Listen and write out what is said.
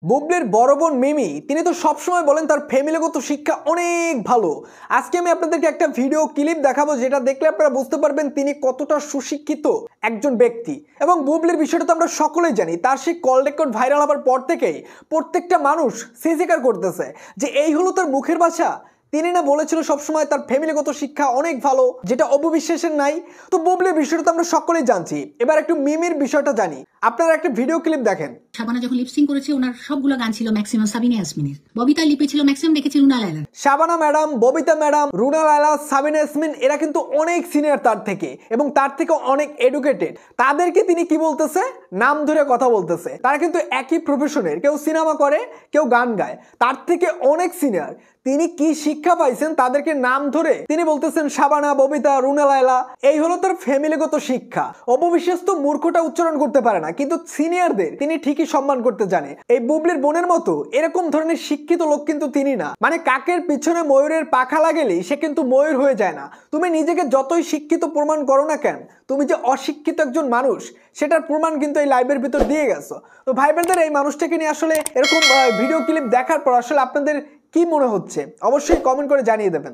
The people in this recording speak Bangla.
বুবলির বড় বোন মিমি তিনি তো সবসময় বলেন তার ফ্যামিলিগত শিক্ষা অনেক ভালো। আজকে আমি আপনাদেরকে একটা ভিডিও ক্লিপ দেখাবো যেটা দেখলে আপনারা বুঝতে পারবেন তিনি কতটা সুশিক্ষিত একজন ব্যক্তি। এবং বুবলির বিষয়টা তো আমরা সকলেই জানি, তার সেই কল রেকর্ড ভাইরাল হওয়ার পর থেকেই প্রত্যেকটা মানুষ স্বীকার করতেছে যে এই হলো তার মুখের ভাষা। তিনি না বলেছিল সবসময় তার ফ্যামিলিগত শিক্ষা অনেক ভালো, যেটা অপবিশ্বাসের নাই। তো বুবলির বিষয়টা তো আমরা সকলেই জানছি, এবার একটু মিমির বিষয়টা জানি। আপনারা একটা ভিডিও ক্লিপ দেখেন। শাবানা যখন লিপসিং করেছে ওনার সবগুলো গান ছিল ম্যাক্সিমাম সাবিনা ইয়াসমিনের, ববিতা লিপে ছিল ম্যাক্সিমাম দেখেছি রুনা লায়লা। শাবানা ম্যাডাম, ববিতা ম্যাডাম, রুনা লায়লা, সাবিনা ইয়াসমিন এরা কিন্তু অনেক সিনিয়র তার থেকে এবং তার থেকে অনেক এডুকেটেড। তাদেরকে তিনি কি বলতেছে, নাম ধরে কথা বলতেছে। তারা কিন্তু একই প্রফেশনের, কেউ সিনেমা করে কেউ গান গায়, তার থেকে অনেক সিনিয়র। তিনি কি শিক্ষা পাইছেন তাদেরকে নাম ধরে তিনি বলতেছেন শাবানা, ববিতা, রুনা লায়লা। এই হলো তার ফ্যামিলিগত শিক্ষা। অপবিশ্বাস তো মূর্খটা উচ্চারণ করতে পারে না, কিন্তু সিনিয়রদের তিনি ঠিকই সম্মান করতে জানে। এই বুবলির বোনের মতো এরকম ধরনের শিক্ষিত লোক কিন্তু তিনি না। মানে কাকের পিছনে ময়ূরের পাখা লাগেলেই সে কিন্তু ময়ূর হয়ে যায় না। তুমি নিজেকে যতই শিক্ষিত প্রমাণ করো না কেন, তুমি যে অশিক্ষিত একজন মানুষ সেটার প্রমাণ কিন্তু এই লাইভের ভিতর দিয়ে গেছো। তো ভাই বোনদের, এই মানুষটাকে নিয়ে আসলে এরকম ভিডিও ক্লিপ দেখার পর আসলে আপনাদের কি মনে হচ্ছে অবশ্যই কমেন্ট করে জানিয়ে দেবেন।